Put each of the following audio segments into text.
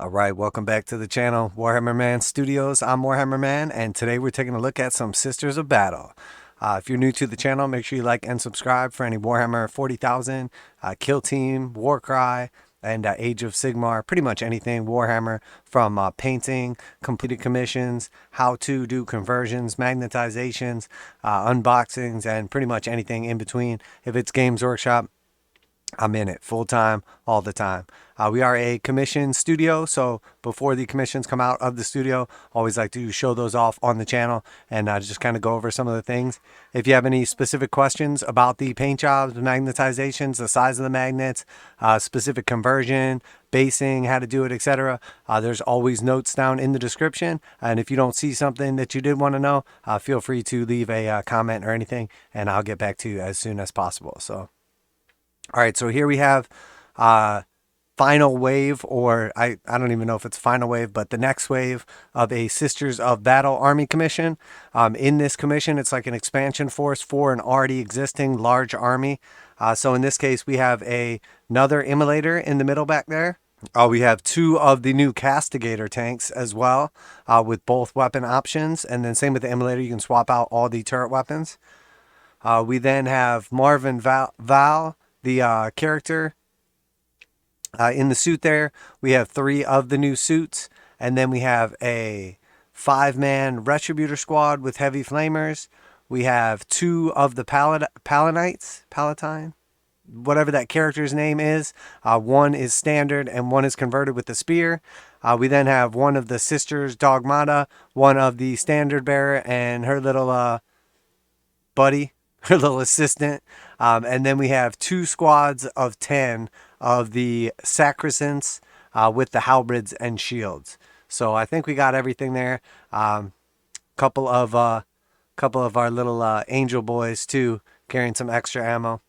Alright, welcome back to the channel, Warhammer Man Studios. I'm Warhammer Man, and today we're taking a look at some Sisters of Battle. If you're new to the channel, make sure you like and subscribe for any Warhammer 40,000, Kill Team, Warcry, and Age of Sigmar. Pretty much anything Warhammer, from painting, completed commissions, how to do conversions, magnetizations, unboxings, and pretty much anything in between. If it's Games Workshop, I'm in it full time, all the time. We are a commission studio, so before the commissions come out of the studio, always like to show those off on the channel and just kind of go over some of the things. If you have any specific questions about the paint jobs, magnetizations, the size of the magnets, specific conversion, basing, how to do it, etc., there's always notes down in the description. And if you don't see something that you did want to know, feel free to leave a comment or anything, and I'll get back to you as soon as possible. So. All right, so here we have final wave, or I don't even know if it's final wave, but the next wave of a Sisters of Battle army commission. In this commission, it's like an expansion force for an already existing large army. So in this case, we have another Immolator in the middle back there. We have two of the new Castigator tanks as well, with both weapon options. And then same with the Immolator, you can swap out all the turret weapons. We then have Morvenn Val, the character in the suit there. We have three of the new suits, and then we have a 5-man Retributor squad with heavy flamers. We have two of the Palatine, whatever that character's name is. One is standard and one is converted with the spear. We then have one of the sisters Dogmata, one of the standard bearer, and her little buddy, her little assistant. And then we have two squads of 10 of the Sacresants with the halberds and shields. So I think we got everything there. Couple of our little angel boys too, carrying some extra ammo.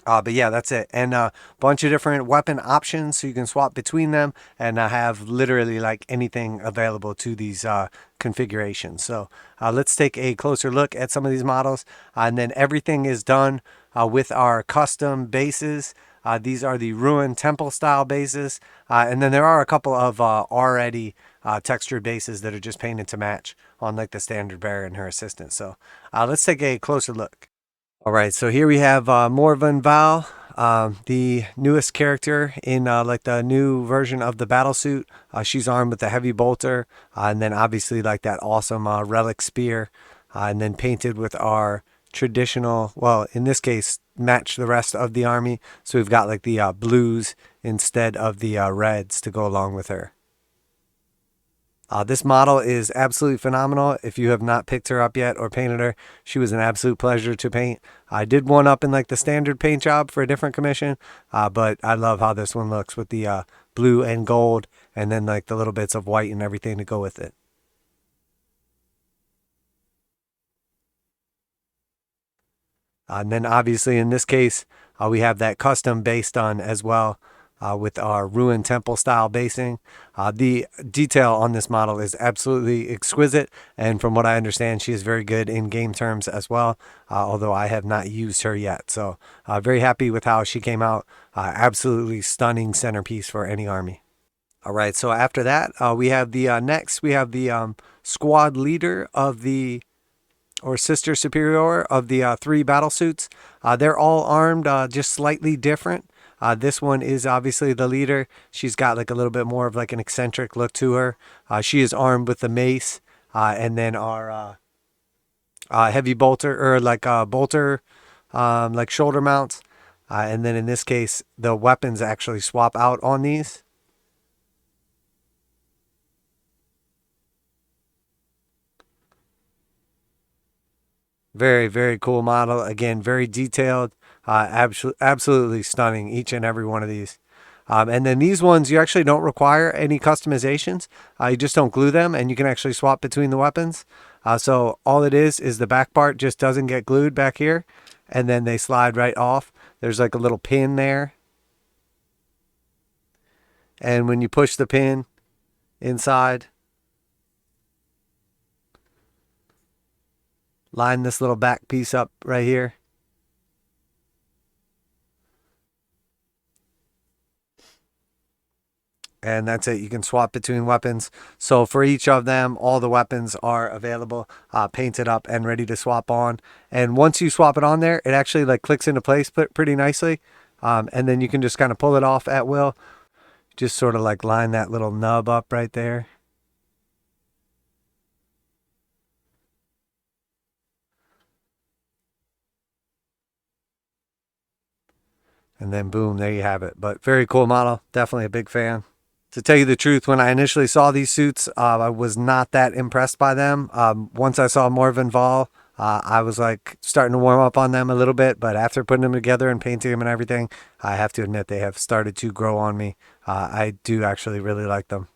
But yeah, that's it. And a bunch of different weapon options so you can swap between them and have literally like anything available to these configurations. So let's take a closer look at some of these models. And then everything is done with our custom bases. These are the Ruin Temple style bases. And then there are a couple of already textured bases that are just painted to match on like the standard bearer and her assistant. So let's take a closer look. All right, so here we have Morvenn Val, the newest character in like the new version of the Battlesuit. She's armed with a heavy bolter, and then obviously like that awesome relic spear, and then painted with our traditional, well, in this case, match the rest of the army. So we've got like the blues instead of the reds to go along with her. This model is absolutely phenomenal. If you have not picked her up yet or painted her, she was an absolute pleasure to paint. I did one up in like the standard paint job for a different commission, but I love how this one looks with the blue and gold, and then like the little bits of white and everything to go with it. And then obviously in this case, we have that custom base done as well. With our Ruin Temple style basing. The detail on this model is absolutely exquisite, and from what I understand, she is very good in game terms as well, although I have not used her yet. So very happy with how she came out. Absolutely stunning centerpiece for any army. All right, so after that, we have the next, we have the squad leader of the, or sister superior of the 3 Battlesuits. They're all armed just slightly different. This one is obviously the leader. She's got like a little bit more of like an eccentric look to her. She is armed with the mace, and then our heavy bolter, or like bolter, like shoulder mounts. And then in this case, the weapons actually swap out on these. Very, very cool model. Again, very detailed. Absolutely stunning, each and every one of these. And then these ones, you actually don't require any customizations. You just don't glue them, and you can actually swap between the weapons. So all it is the back part just doesn't get glued back here, and then they slide right off. There's like a little pin there. And when you push the pin inside, line this little back piece up right here. And that's it. You can swap between weapons. So for each of them, all the weapons are available, painted up and ready to swap on. And once you swap it on there, it actually like clicks into place pretty nicely. And then you can just kind of pull it off at will. Just sort of like line that little nub up right there. And then boom, there you have it. But very cool model. Definitely a big fan. To tell you the truth, when I initially saw these suits, I was not that impressed by them. Once I saw Morvenn Val, I was like starting to warm up on them a little bit. But after putting them together and painting them and everything, I have to admit they have started to grow on me. I do actually really like them.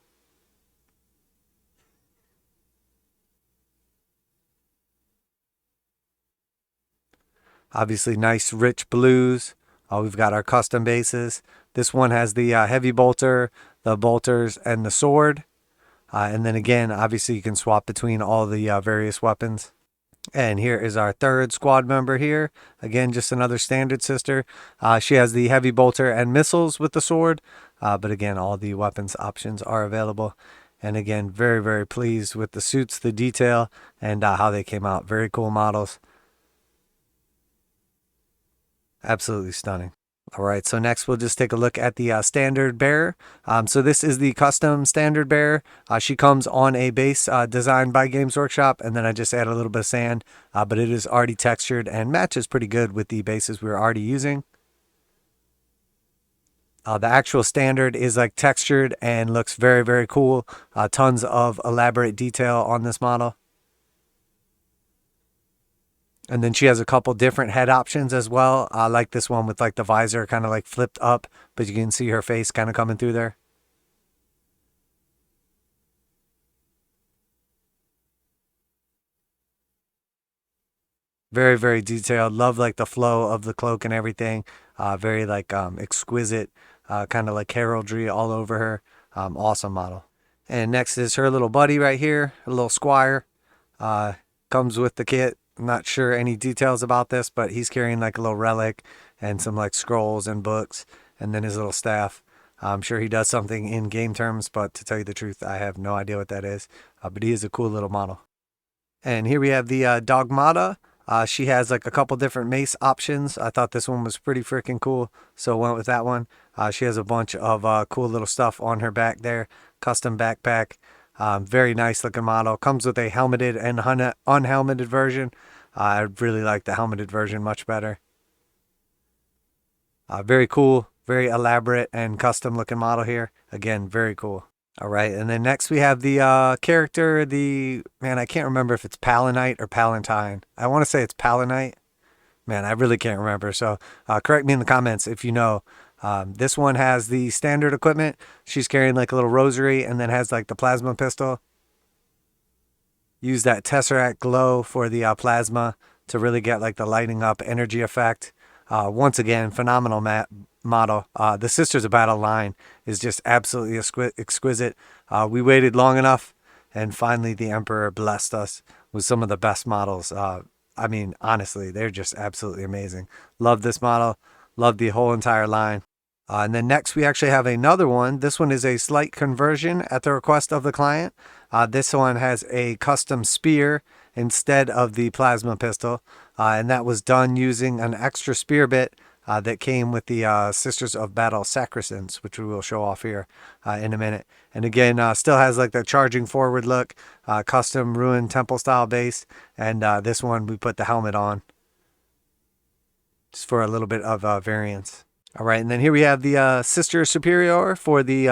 Obviously, nice rich blues. We've got our custom bases. This one has the heavy bolter, the bolters, and the sword. And then again, obviously, you can swap between all the various weapons. And here is our third squad member here. Again, just another standard sister. She has the heavy bolter and missiles with the sword. But again, all the weapons options are available. And again, very, very pleased with the suits, the detail, and how they came out. Very cool models. Absolutely stunning. All right, so next we'll just take a look at the standard bearer. So this is the custom standard bearer. She comes on a base designed by Games Workshop, and then I just add a little bit of sand, but it is already textured and matches pretty good with the bases we were already using. The actual standard is like textured and looks very, very cool. Tons of elaborate detail on this model. And then she has a couple different head options as well. I like this one with like the visor kind of like flipped up, but you can see her face kind of coming through there. Very, very detailed. Love like the flow of the cloak and everything. Very like exquisite, kind of like heraldry all over her. Awesome model. And next is her little buddy right here, a little squire. Comes with the kit. I'm not sure any details about this, but he's carrying like a little relic and some like scrolls and books, and then his little staff. I'm sure he does something in game terms, but to tell you the truth, I have no idea what that is. But he is a cool little model. And here we have the Dogmata. She has like a couple different mace options. I thought this one was pretty freaking cool, so went with that one. She has a bunch of cool little stuff on her back there. Custom backpack. Very nice looking model. Comes with a helmeted and unhelmeted version. I really like the helmeted version much better. Very cool, very elaborate and custom looking model here. Again, very cool. All right, and then next we have the character, man, I can't remember if it's Palanite or Palantine. I want to say it's Palanite. Man, I really can't remember. So correct me in the comments if you know. This one has the standard equipment. She's carrying like a little rosary and then has like the plasma pistol. Use that tesseract glow for the plasma to really get like the lighting up energy effect. Once again, phenomenal model. The Sisters of Battle line is just absolutely exquisite. We waited long enough, and finally the Emperor blessed us with some of the best models. I mean, honestly, they're just absolutely amazing. Love this model. Love the whole entire line. And then next we actually have another one. This one is a slight conversion at the request of the client. This one has a custom spear instead of the plasma pistol. And that was done using an extra spear bit that came with the Sisters of Battle Sacresants, which we will show off here in a minute. And again, still has like the charging forward look, custom ruined temple style base. And this one we put the helmet on just for a little bit of variance. All right, and then here we have the Sister Superior for the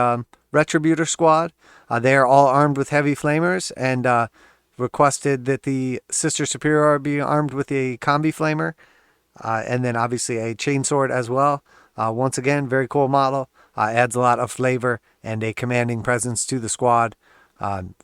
Retributor squad. They are all armed with heavy flamers and requested that the Sister Superior be armed with a combi flamer and then obviously a chainsword as well. Once again, very cool model. Adds a lot of flavor and a commanding presence to the squad.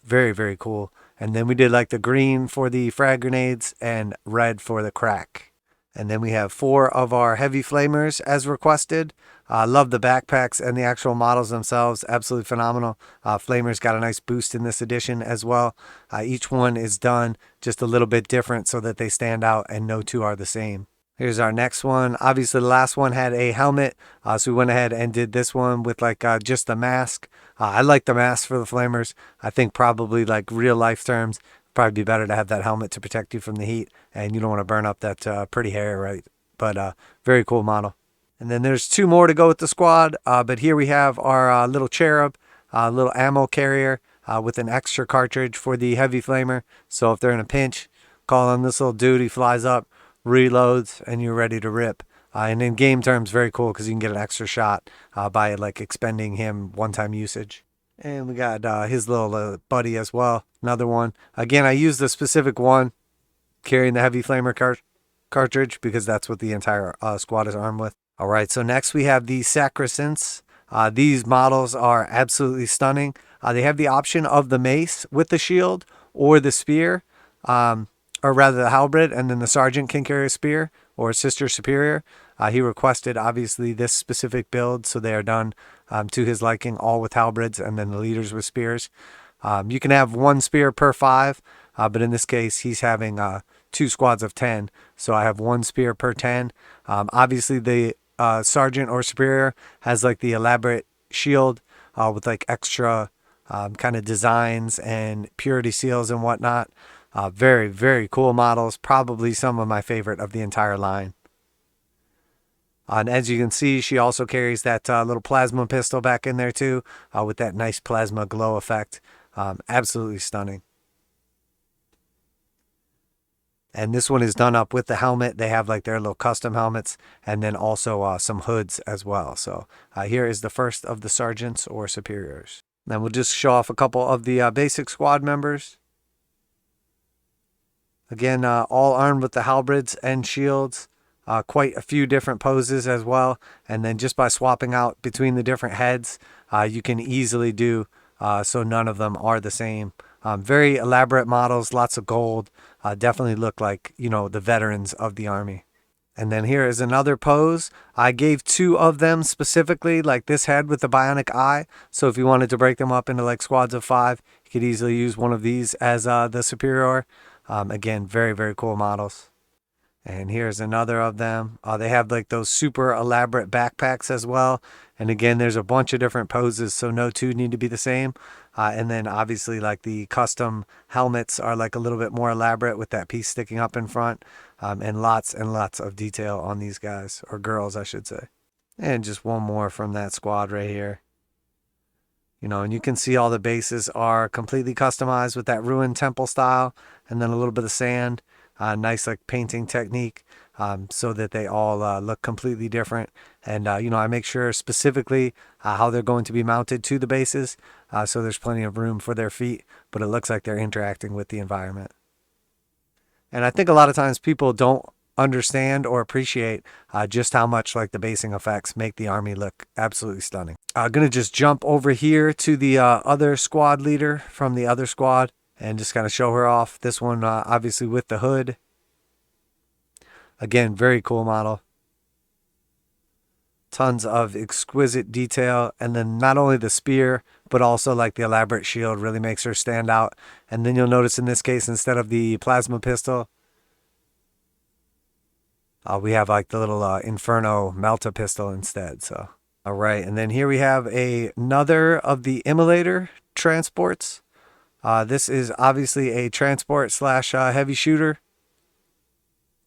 Very, very cool. And then we did like the green for the frag grenades and red for the krak. And then we have 4 of our heavy flamers as requested. Love the backpacks and the actual models themselves. Absolutely phenomenal. Flamers got a nice boost in this edition as well. Each one is done just a little bit different so that they stand out and no two are the same. Here's our next one. Obviously, the last one had a helmet, so we went ahead and did this one with like just the mask. I like the mask for the flamers. I think probably like real life terms, probably be better to have that helmet to protect you from the heat, and you don't want to burn up that pretty hair, right? But very cool model. And then there's two more to go with the squad, but here we have our little cherub, little ammo carrier with an extra cartridge for the heavy flamer. So if they're in a pinch, call on this little dude, he flies up, reloads, and you're ready to rip. And in game terms, very cool because you can get an extra shot by like expending him one-time usage. And we got his little buddy as well, another one. Again, I used the specific one carrying the heavy flamer cartridge because that's what the entire squad is armed with. All right, so next we have the Sacresants. These models are absolutely stunning. They have the option of the mace with the shield or the spear, or rather the halberd, and then the sergeant can carry a spear or a sister superior. He requested, obviously, this specific build, so they are done to his liking, all with halberds, and then the leaders with spears. You can have one spear per 5, but in this case, he's having 2 squads of 10, so I have 1 spear per 10. Obviously, the sergeant or superior has like the elaborate shield with like extra kind of designs and purity seals and whatnot. Very, very cool models. Probably some of my favorite of the entire line. And as you can see, she also carries that little plasma pistol back in there too, with that nice plasma glow effect. Absolutely stunning. And this one is done up with the helmet. They have like their little custom helmets, and then also some hoods as well. So here is the first of the sergeants or superiors. Then we'll just show off a couple of the basic squad members. Again, all armed with the halberds and shields. Quite a few different poses as well. And then just by swapping out between the different heads, you can easily do so none of them are the same. Very elaborate models, lots of gold. Definitely look like, you know, the veterans of the army. And then here is another pose. I gave 2 of them specifically, like this head with the bionic eye. So if you wanted to break them up into like squads of 5, you could easily use one of these as the superior. Again, very, very cool models. And here's another of them. They have like those super elaborate backpacks as well. And again, there's a bunch of different poses, so no 2 need to be the same. And then obviously like the custom helmets are like a little bit more elaborate with that piece sticking up in front. And lots of detail on these guys, or girls, I should say. And just one more from that squad right here. You know, and you can see all the bases are completely customized with that ruined temple style, and then a little bit of sand. Nice like painting technique, so that they all look completely different. And you know, I make sure specifically how they're going to be mounted to the bases, so there's plenty of room for their feet, but it looks like they're interacting with the environment. And I think a lot of times people don't understand or appreciate just how much like the basing effects make the army look absolutely stunning. I'm gonna just jump over here to the other squad leader from the other squad and just kind of show her off. This one obviously with the hood. Again, very cool model. Tons of exquisite detail, and then not only the spear but also like the elaborate shield really makes her stand out. And then you'll notice in this case, instead of the plasma pistol, we have like the little Inferno Melta pistol instead. So all right, and then here we have another of the Immolator transports. This is obviously a transport slash heavy shooter.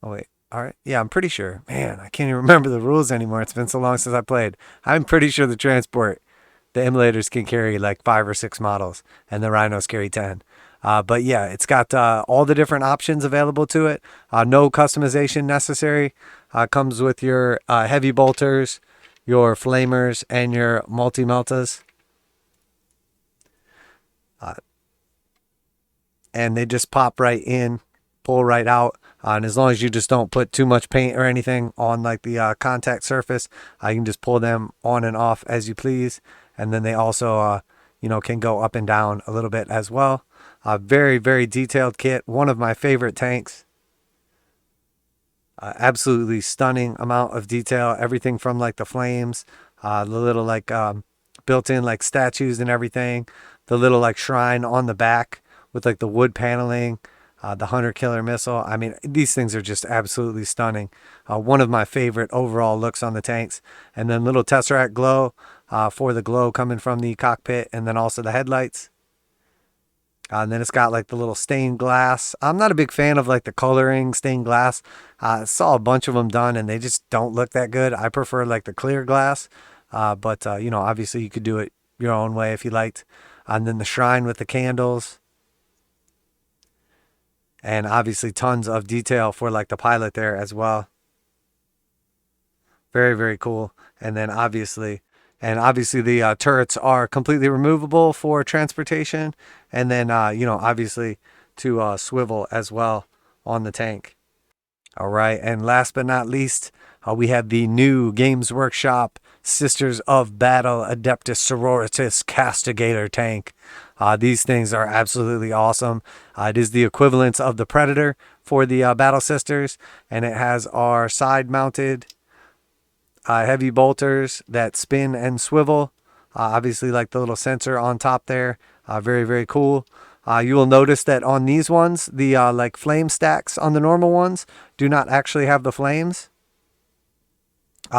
Oh wait, all right, yeah, I'm pretty sure. Man, I can't even remember the rules anymore. It's been so long since I played. I'm pretty sure the Immolators can carry like 5 or 6 models, and the Rhinos carry 10. But yeah, it's got all the different options available to it. No customization necessary. Comes with your heavy bolters, your flamers, and your multi-meltas. And they just pop right in, pull right out. And as long as you just don't put too much paint or anything on like the contact surface, you can just pull them on and off as you please. And then they also, you know, can go up and down a little bit as well. Very, very detailed kit. One of my favorite tanks. Absolutely stunning amount of detail. Everything from like the flames, the little like built-in like statues and everything. The little like shrine on the back with like the wood paneling. The hunter killer missile. I mean, these things are just absolutely stunning. One of my favorite overall looks on the tanks. And then little tesseract glow for the glow coming from the cockpit, and then also the headlights. And then it's got like the little stained glass. I'm not a big fan of like the coloring stained glass. I saw a bunch of them done and they just don't look that good. I prefer like the clear glass. But you know, obviously you could do it your own way if you liked. And then the shrine with the candles. And obviously tons of detail for like the pilot there as well. Very, very cool. And then obviously the turrets are completely removable for transportation. And then, you know, obviously to swivel as well on the tank. All right. And last but not least, we have the new Games Workshop Sisters of Battle Adepta Sororitas Castigator tank. These things are absolutely awesome. It is the equivalent of the Predator for the Battle Sisters. And it has our side-mounted heavy bolters that spin and swivel. Obviously like the little sensor on top there. Very, very cool. You will notice that on these ones, the like flame stacks on the normal ones do not actually have the flames.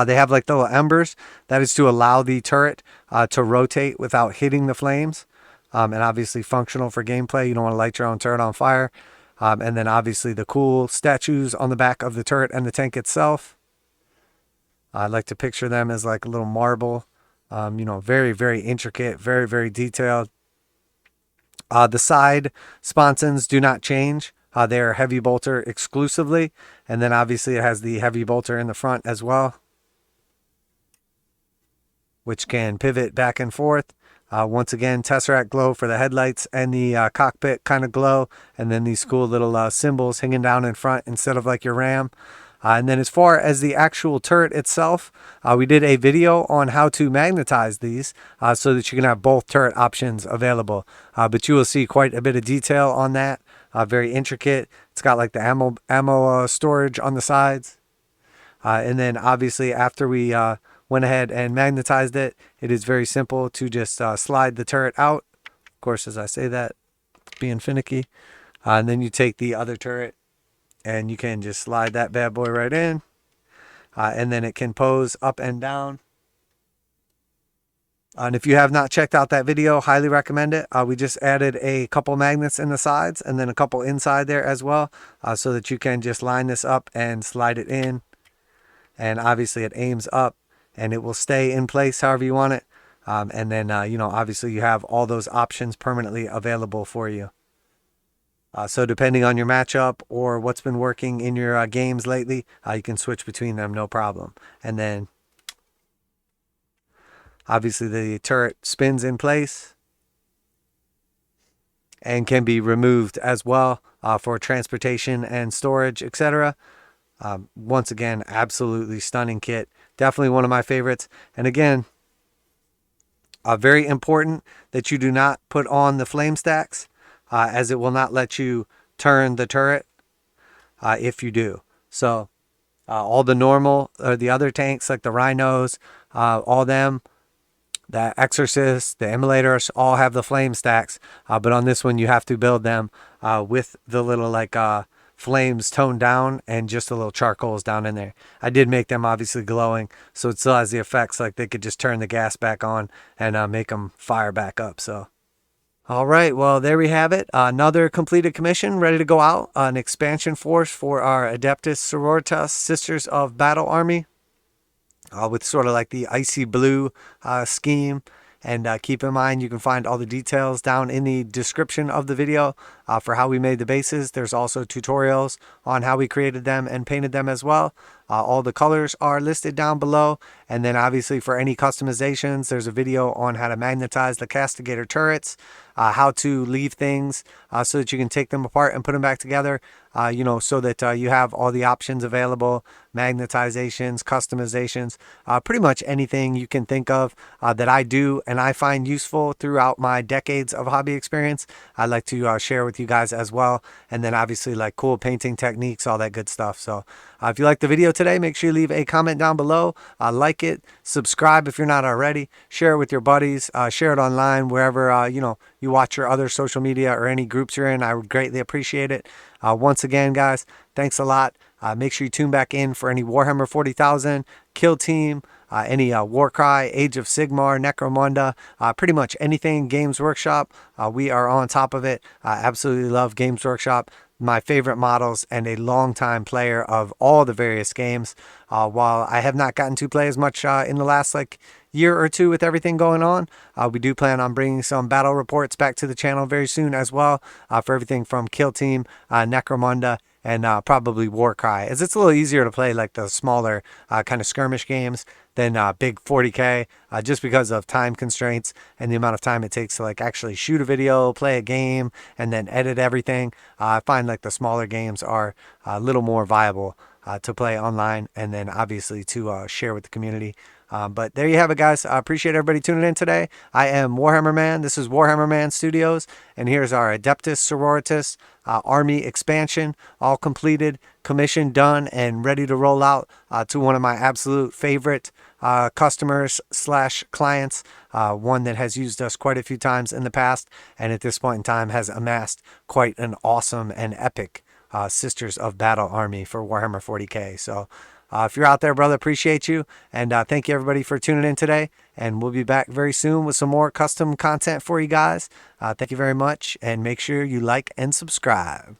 They have like the little embers. That is to allow the turret to rotate without hitting the flames. And obviously functional for gameplay. You don't want to light your own turret on fire. And then obviously the cool statues on the back of the turret and the tank itself. I like to picture them as like a little marble. You know, very, very intricate, very, very detailed. The side sponsons do not change. They are heavy bolter exclusively. And then obviously it has the heavy bolter in the front as well, which can pivot back and forth. Once again, tesseract glow for the headlights and the cockpit kind of glow. And then these cool little symbols hanging down in front instead of like your ram. And then as far as the actual turret itself, we did a video on how to magnetize these so that you can have both turret options available. But you will see quite a bit of detail on that. Very intricate. It's got like the ammo storage on the sides. And then obviously after we went ahead and magnetized it, it is very simple to just slide the turret out. Of course, as I say that, being finicky. And then you take the other turret and you can just slide that bad boy right in. And then it can pose up and down. And if you have not checked out that video, highly recommend it. We just added a couple magnets in the sides and then a couple inside there as well. So that you can just line this up and slide it in. And obviously it aims up and it will stay in place however you want it. And then, you know, obviously you have all those options permanently available for you. So depending on your matchup or what's been working in your games lately, you can switch between them, no problem. And then obviously the turret spins in place and can be removed as well for transportation and storage, etc. Once again, absolutely stunning kit. Definitely one of my favorites. And again, very important that you do not put on the flame stacks. As it will not let you turn the turret if you do. So all the normal, the other tanks like the rhinos, all them, the exorcists, the immolators, all have the flame stacks. But on this one, you have to build them with the little like flames toned down and just a little charcoals down in there. I did make them obviously glowing, so it still has the effects like they could just turn the gas back on and make them fire back up. So. All right, well, there we have it. Another completed commission ready to go out. An expansion force for our Adepta Sororitas Sisters of Battle army with sort of like the icy blue scheme. And keep in mind, you can find all the details down in the description of the video for how we made the bases. There's also tutorials on how we created them and painted them as well. All the colors are listed down below. And then obviously for any customizations, there's a video on how to magnetize the Castigator turrets, how to leave things so that you can take them apart and put them back together, you know, so that you have all the options available, magnetizations, customizations, pretty much anything you can think of that I do and I find useful throughout my decades of hobby experience. I'd like to share with you guys as well. And then obviously like cool painting techniques, all that good stuff. So if you liked the video today, make sure you leave a comment down below, like it, subscribe if you're not already, share it with your buddies, share it online, wherever, you know, you watch your other social media or any groups you're in. I would greatly appreciate it. Once again, guys, thanks a lot. Make sure you tune back in for any Warhammer 40,000, Kill Team, any Warcry, Age of Sigmar, Necromunda, pretty much anything Games Workshop. We are on top of it. I absolutely love Games Workshop. My favorite models and a longtime player of all the various games. While I have not gotten to play as much in the last year or two with everything going on, we do plan on bringing some battle reports back to the channel very soon as well, for everything from Kill Team, Necromunda, and probably Warcry, as it's a little easier to play the smaller kind of skirmish games than big 40k, just because of time constraints and the amount of time it takes to actually shoot a video, play a game, and then edit everything. I find the smaller games are a little more viable to play online, and then obviously to share with the community. But there you have it, guys. I appreciate everybody tuning in today. I am Warhammer Man. This is Warhammer Man Studios, and here's our Adepta Sororitas army expansion, all completed, commission done, and ready to roll out to one of my absolute favorite customers slash clients, one that has used us quite a few times in the past, and at this point in time has amassed quite an awesome and epic Sisters of Battle army for Warhammer 40k. So if you're out there, brother, appreciate you. And thank you, everybody, for tuning in today. And we'll be back very soon with some more custom content for you guys. Thank you very much. And make sure you like and subscribe.